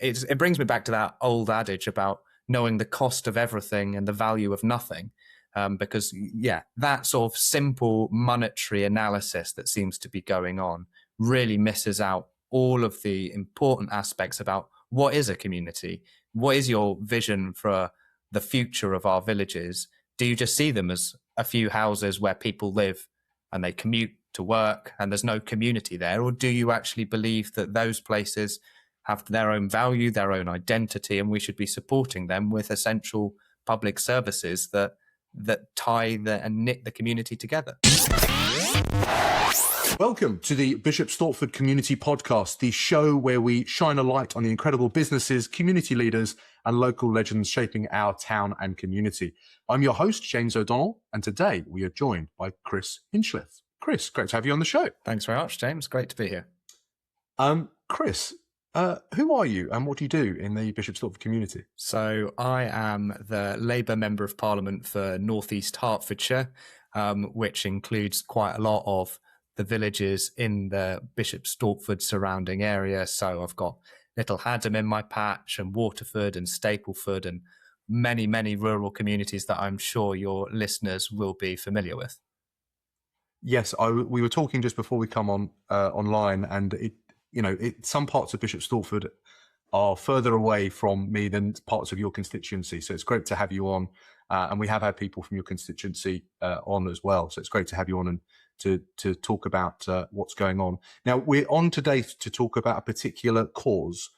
it brings me back to that old adage about knowing the cost of everything and the value of nothing. Because, that sort of simple monetary analysis that seems to be going on really misses out all of the important aspects about what is a community? What is your vision for the future of our villages? Do you just see them as a few houses where people live and they commute to work and there's no community there? Or do you actually believe that those places have their own value, their own identity, and we should be supporting them with essential public services that tie and knit the community together? Welcome to the Bishop Stortford Community Podcast, the show where we shine a light on the incredible businesses, community leaders, and local legends shaping our town and community. I'm your host, James O'Donnell, and today we are joined by Chris Hinchliff. Chris, great to have you on the show. Thanks very much, James. Great to be here. Chris, who are you and what do you do in the Bishop Stortford community? So I am the Labour Member of Parliament for North East Hertfordshire, which includes quite a lot of the villages in the Bishop Stortford surrounding area. So I've got Little Hadham in my patch and Waterford and Stapleford and many, many rural communities that I'm sure your listeners will be familiar with. Yes, we were talking just before we come on online, and some parts of Bishop Stortford are further away from me than parts of your constituency. So it's great to have you on. And we have had people from your constituency on as well. So it's great to have you on and to talk about what's going on. Now, we're on today to talk about a particular cause,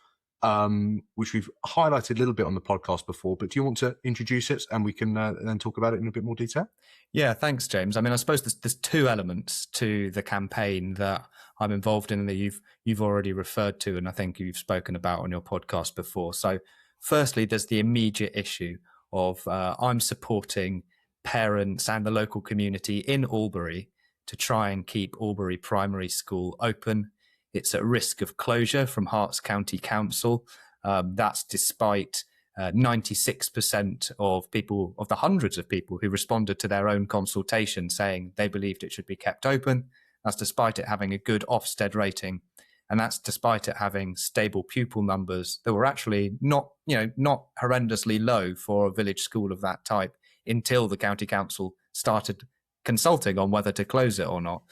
which we've highlighted a little bit on the podcast before. But do you want to introduce it and we can then talk about it in a bit more detail? Yeah, thanks, James. I mean, I suppose there's two elements to the campaign that I'm involved in and that you've already referred to, and I think you've spoken about on your podcast before. So firstly, there's the immediate issue of I'm supporting parents and the local community in Albury to try and keep Albury Primary School open. It's at risk of closure from Herts County Council. That's despite 96% of people, of the hundreds of people who responded to their own consultation saying they believed it should be kept open. That's despite it having a good Ofsted rating. And that's despite it having stable pupil numbers that were actually not horrendously low for a village school of that type until the county council started consulting on whether to close it or not.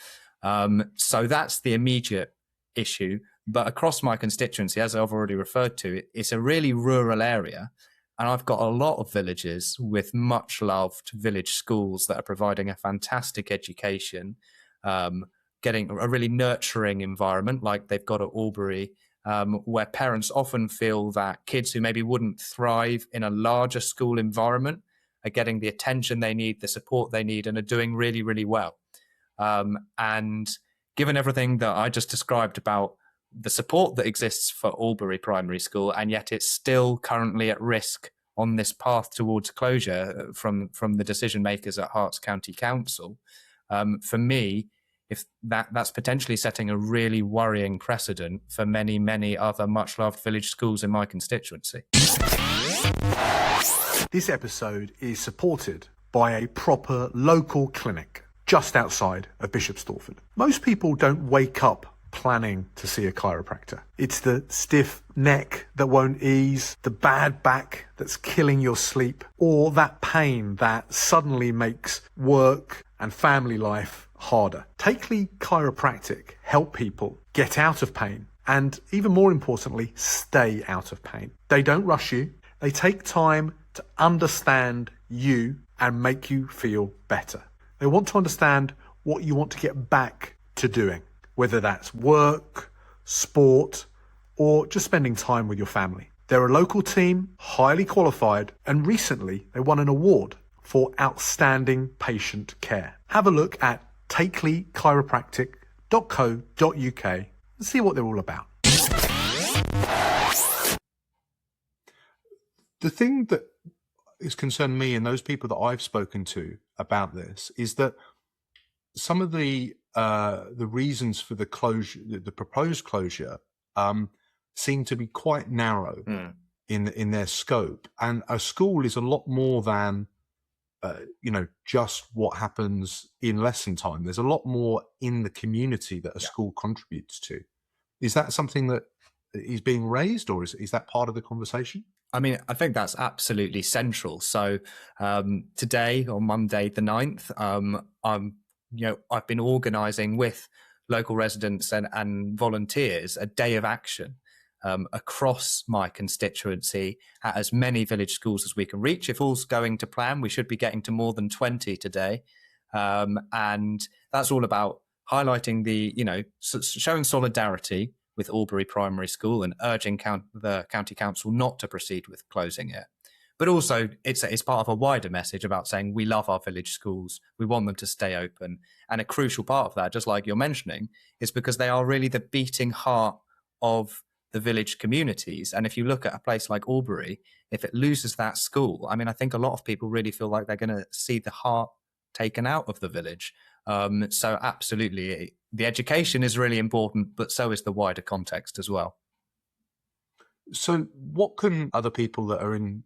So that's the immediate issue. But across my constituency, as I've already referred to, it's a really rural area. And I've got a lot of villages with much loved village schools that are providing a fantastic education, getting a really nurturing environment like they've got at Albury, where parents often feel that kids who maybe wouldn't thrive in a larger school environment are getting the attention they need, the support they need, and are doing really, really well. And given everything that I just described about the support that exists for Albury Primary School, and yet it's still currently at risk on this path towards closure from the decision makers at Herts County Council, for me, if that's potentially setting a really worrying precedent for many, many other much-loved village schools in my constituency. This episode is supported by a proper local clinic just outside of Bishop Stortford. Most people don't wake up planning to see a chiropractor. It's the stiff neck that won't ease, the bad back that's killing your sleep, or that pain that suddenly makes work and family life harder. Takeley Chiropractic help people get out of pain and, even more importantly, stay out of pain. They don't rush you. They take time to understand you and make you feel better. They want to understand what you want to get back to doing, whether that's work, sport, or just spending time with your family. They're a local team, highly qualified, and recently they won an award for outstanding patient care. Have a look at takeleychiropractic.co.uk and see what they're all about. The thing that has concerned me and those people that I've spoken to about this is that some of the reasons for the closure, the proposed closure, seem to be quite narrow in their scope. And a school is a lot more than just what happens in lesson time. There's a lot more in the community that a school contributes to. Is that something that is being raised, or is that part of the conversation? I mean, I think that's absolutely central. So today, on Monday the 9th, I've been organising with local residents and volunteers a day of action across my constituency at as many village schools as we can reach. If all's going to plan, we should be getting to more than 20 today. And that's all about highlighting showing solidarity with Albury Primary School and urging the County Council not to proceed with closing it. But also, it's part of a wider message about saying we love our village schools, we want them to stay open. And a crucial part of that, just like you're mentioning, is because they are really the beating heart of the village communities. And if you look at a place like Albury, if it loses that school, I mean, I think a lot of people really feel like they're going to see the heart taken out of the village. So absolutely, the education is really important, but so is the wider context as well. So what can other people that are in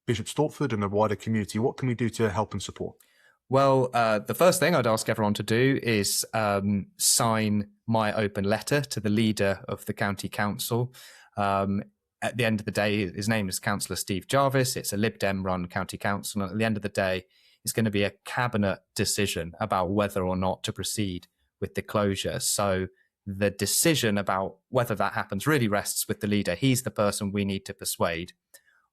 Bishop Stortford and the wider community, what can we do to help and support? Well, the first thing I'd ask everyone to do is sign my open letter to the leader of the county council. At the end of the day, his name is Councillor Steve Jarvis. It's a Lib Dem run county council. And at the end of the day, it's going to be a cabinet decision about whether or not to proceed with the closure. So the decision about whether that happens really rests with the leader. He's the person we need to persuade.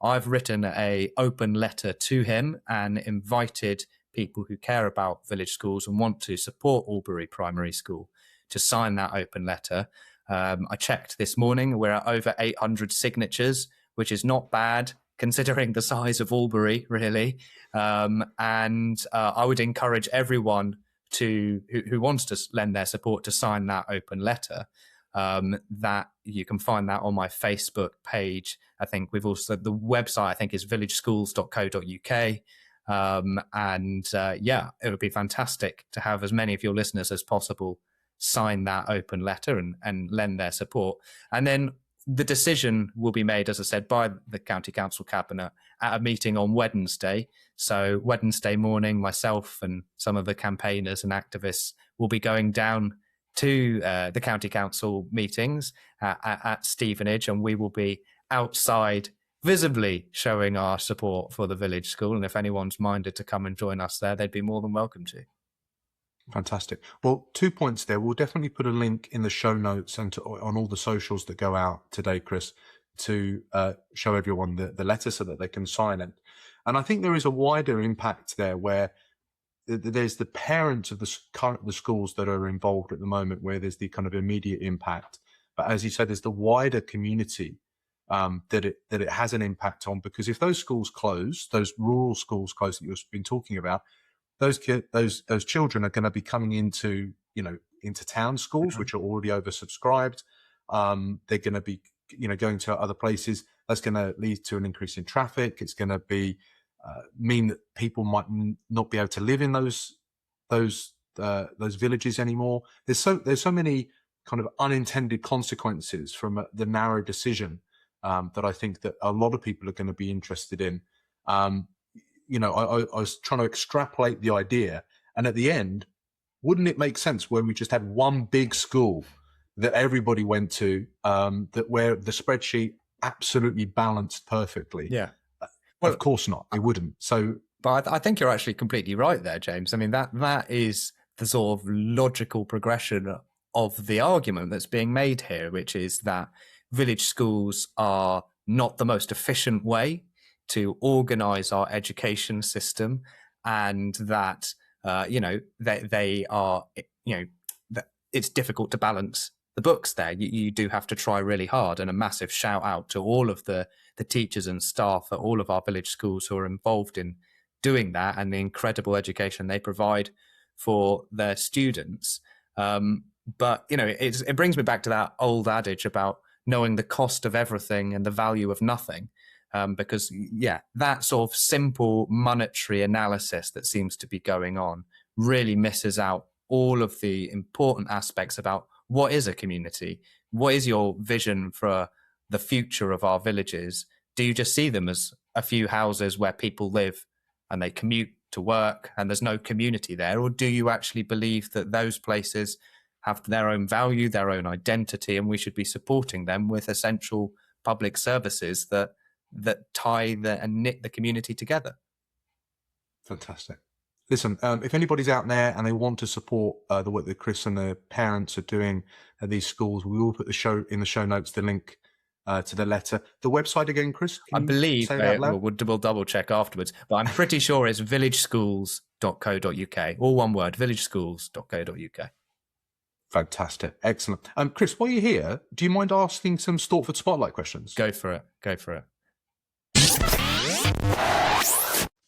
I've written an open letter to him and invited people who care about village schools and want to support Albury Primary School to sign that open letter. I checked this morning, we're at over 800 signatures, which is not bad considering the size of Albury, really. And I would encourage everyone who wants to lend their support to sign that open letter. That you can find that on my Facebook page. I think we've also, the website I think is villageschools.co.uk. It would be fantastic to have as many of your listeners as possible sign that open letter and lend their support. And then the decision will be made, as I said, by the County Council Cabinet at a meeting on Wednesday. So Wednesday morning, myself and some of the campaigners and activists will be going down to the County Council meetings at Stevenage, and we will be outside visibly showing our support for the village school. And if anyone's minded to come and join us there, they'd be more than welcome to. Fantastic. Well, 2 points there. We'll definitely put a link in the show notes and on all the socials that go out today, Chris, to show everyone the letter so that they can sign it. And I think there is a wider impact there where there's the parents of the schools that are involved at the moment, where there's the kind of immediate impact. But as you said, there's the wider community that it has an impact on, because if those schools close, those rural schools close that you've been talking about, those children are going to be coming into town schools, which are already oversubscribed. They're going to be going to other places. That's going to lead to an increase in traffic. It's going to be mean that people might not be able to live in those villages anymore. There's so many kind of unintended consequences from the narrow decision that I think that a lot of people are going to be interested in. I was trying to extrapolate the idea, and at the end, wouldn't it make sense when we just had one big school that everybody went to, where the spreadsheet absolutely balanced perfectly? Yeah. Well, of course not. It wouldn't. So, but I think you're actually completely right there, James. I mean, that is the sort of logical progression of the argument that's being made here, which is that village schools are not the most efficient way to organise our education system, and that they are that it's difficult to balance the books there. You do have to try really hard, and a massive shout out to all of the teachers and staff at all of our village schools who are involved in doing that, and the incredible education they provide for their students. But it brings me back to that old adage about knowing the cost of everything and the value of nothing. Because that sort of simple monetary analysis that seems to be going on really misses out all of the important aspects about what is a community, what is your vision for the future of our villages. Do you just see them as a few houses where people live and they commute to work and there's no community there? Or do you actually believe that those places have their own value, their own identity, and we should be supporting them with essential public services that tie and knit the community together. Fantastic. Listen, if anybody's out there and they want to support the work that Chris and the parents are doing at these schools, we will put in the show notes the link to the letter. The website again, Chris? I believe we'll double check afterwards, but I'm pretty sure it's villageschools.co.uk. All one word, villageschools.co.uk. Fantastic. Excellent. Chris, while you're here, do you mind asking some Stortford Spotlight questions? Go for it.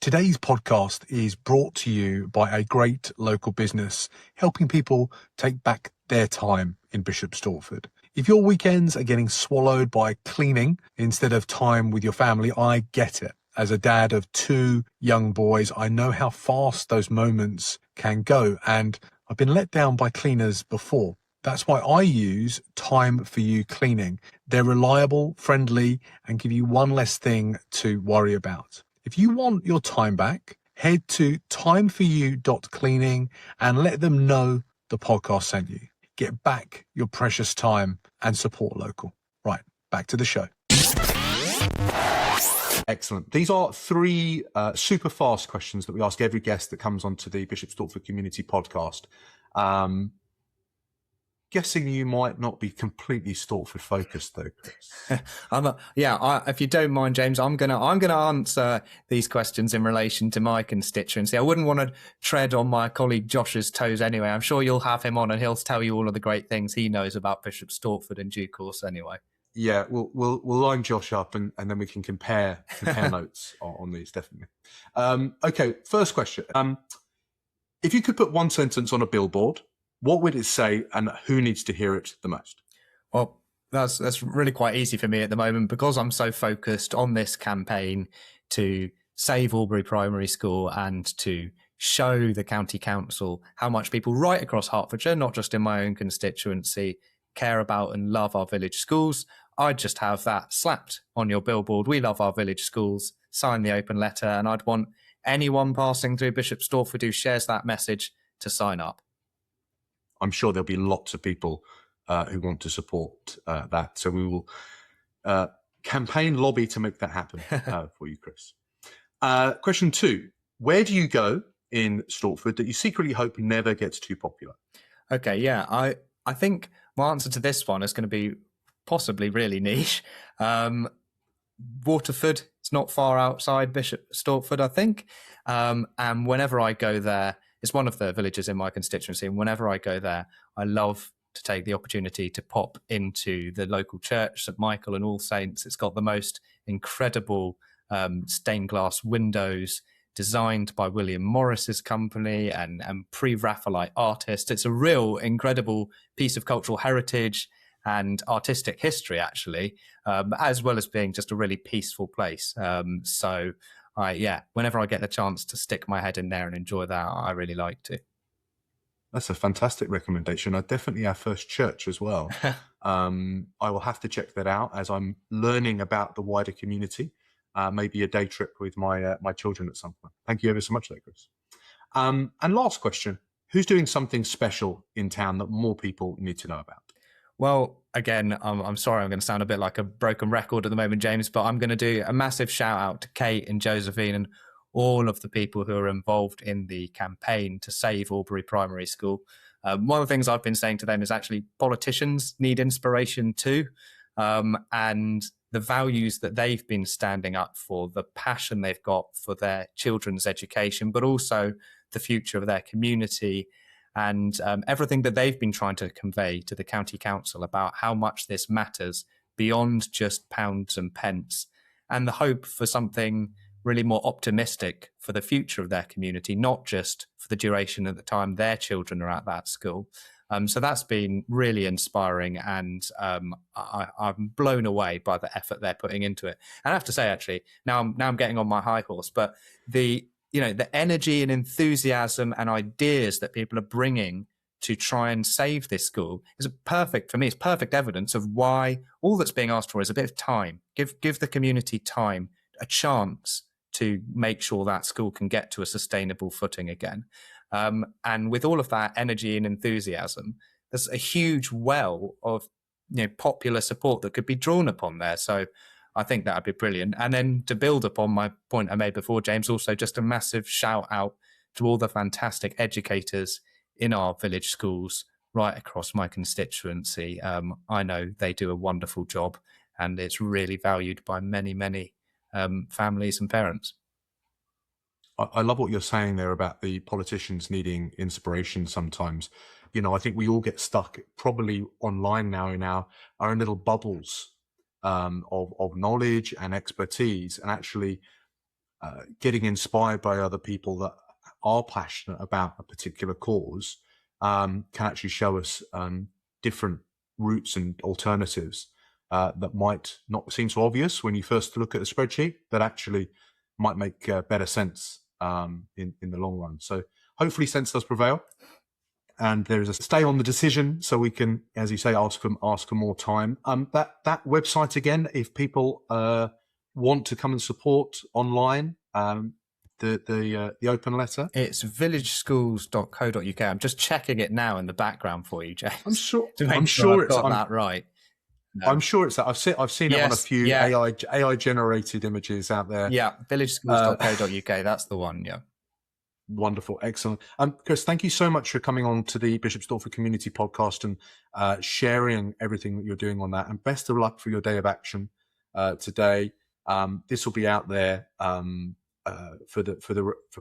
Today's podcast is brought to you by a great local business helping people take back their time in Bishop Stortford. If your weekends are getting swallowed by cleaning instead of time with your family, I get it. As a dad of 2 young boys, I know how fast those moments can go, and I've been let down by cleaners before. That's why I use Time For You Cleaning. They're reliable, friendly, and give you one less thing to worry about. If you want your time back, head to timeforyou.cleaning and let them know the podcast sent you. Get back your precious time and support local. Right, back to the show. Excellent. These are 3 super fast questions that we ask every guest that comes onto the Bishop Stortford Community Podcast. Guessing you might not be completely Stortford focused, though, Chris. If you don't mind, James, I'm gonna answer these questions in relation to my constituency. I wouldn't want to tread on my colleague Josh's toes anyway. I'm sure you'll have him on, and he'll tell you all of the great things he knows about Bishop Stortford in due course. Anyway. Yeah, we'll line Josh up, and then we can compare notes on these, definitely. Okay, first question. If you could put one sentence on a billboard, what would it say, and who needs to hear it the most? Well, that's really quite easy for me at the moment because I'm so focused on this campaign to save Albury Primary School and to show the county council how much people right across Hertfordshire, not just in my own constituency, care about and love our village schools. I'd just have that slapped on your billboard. We love our village schools. Sign the open letter, and I'd want anyone passing through Bishop Stortford who shares that message to sign up. I'm sure there'll be lots of people who want to support that. So we will campaign lobby to make that happen for you, Chris. Question 2. Where do you go in Stortford that you secretly hope never gets too popular? Okay, yeah. I think my answer to this one is going to be possibly really niche. Waterford, it's not far outside Bishop Stortford, I think. And whenever I go there, it's one of the villages in my constituency, and whenever I go there, I love to take the opportunity to pop into the local church, St Michael and All Saints. It's got the most incredible stained glass windows designed by William Morris's company and pre-Raphaelite artists. It's a real incredible piece of cultural heritage and artistic history, actually, as well as being just a really peaceful place. Whenever I get the chance to stick my head in there and enjoy that, I really like to. That's a fantastic recommendation. I definitely have First Church as well. I will have to check that out as I'm learning about the wider community. Maybe a day trip with my children at some point. Thank you ever so much, though, Chris. And last question: who's doing something special in town that more people need to know about? Well, again, I'm sorry, I'm going to sound a bit like a broken record at the moment, James, but I'm going to do a massive shout out to Kate and Josephine and all of the people who are involved in the campaign to save Albury Primary School. One of the things I've been saying to them is actually politicians need inspiration too. And the values that they've been standing up for, the passion they've got for their children's education, but also the future of their community, and everything that they've been trying to convey to the county council about how much this matters beyond just pounds and pence, and the hope for something really more optimistic for the future of their community, not just for the duration of the time their children are at that school. So that's been really inspiring, and I'm blown away by the effort they're putting into it. And I have to say, actually, now I'm getting on my high horse, but the energy and enthusiasm and ideas that people are bringing to try and save this school is perfect for me. It's perfect evidence of why all that's being asked for is a bit of time. Give the community time, a chance to make sure that school can get to a sustainable footing again. And with all of that energy and enthusiasm, there's a huge well of popular support that could be drawn upon there. So I think that would be brilliant. And then to build upon my point I made before, James, also just a massive shout out to all the fantastic educators in our village schools right across my constituency. I know they do a wonderful job, and it's really valued by many, many families and parents. I love what you're saying there about the politicians needing inspiration sometimes. I think we all get stuck probably online now in our own little bubbles of knowledge and expertise, and actually getting inspired by other people that are passionate about a particular cause can actually show us different routes and alternatives that might not seem so obvious when you first look at a spreadsheet, that actually might make better sense in the long run. So hopefully sense does prevail, and there is a stay on the decision, so we can, as you say, ask for more time. That website again, if people want to come and support online, the open letter, it's villageschools.co.uk. I'm just checking it now in the background for you, James. I'm sure it's got that right. I'm sure it's that. I've seen it on a few AI generated images out there. Yeah, villageschools.co.uk. That's the one. Yeah. Wonderful. Excellent. Chris, thank you so much for coming on to the Bishop Stortford Community Podcast and sharing everything that you're doing on that. And best of luck for your day of action today. This will be out there for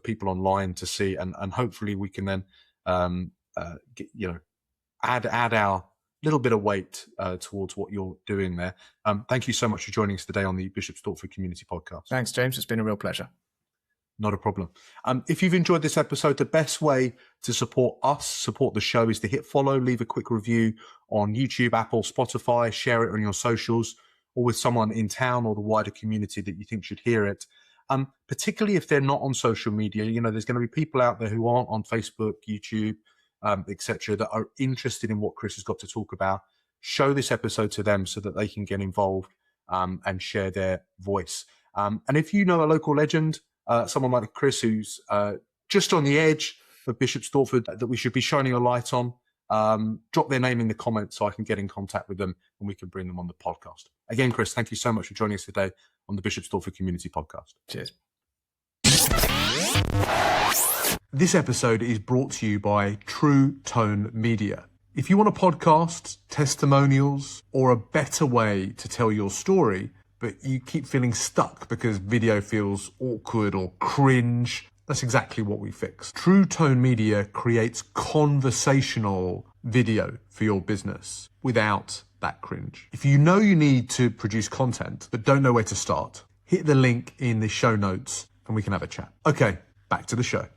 people online to see, and hopefully we can then add our little bit of weight towards what you're doing there. Thank you so much for joining us today on the Bishop Stortford Community Podcast. Thanks, James. It's been a real pleasure. Not a problem. If you've enjoyed this episode, the best way to support us, support the show, is to hit follow, leave a quick review on YouTube, Apple, Spotify, share it on your socials, or with someone in town or the wider community that you think should hear it. Particularly if they're not on social media, there's going to be people out there who aren't on Facebook, YouTube, etc., that are interested in what Chris has got to talk about. Show this episode to them so that they can get involved and share their voice. And if you know a local legend, someone like Chris who's just on the edge of Bishop Stortford that we should be shining a light on, drop their name in the comments so I can get in contact with them and we can bring them on the podcast. Again, Chris, thank you so much for joining us today on the Bishop Stortford Community Podcast. Cheers. This episode is brought to you by True Tone Media. If you want a podcast, testimonials, or a better way to tell your story, but you keep feeling stuck because video feels awkward or cringe, that's exactly what we fix. True Tone Media creates conversational video for your business without that cringe. If you know you need to produce content but don't know where to start, hit the link in the show notes and we can have a chat. Okay, back to the show.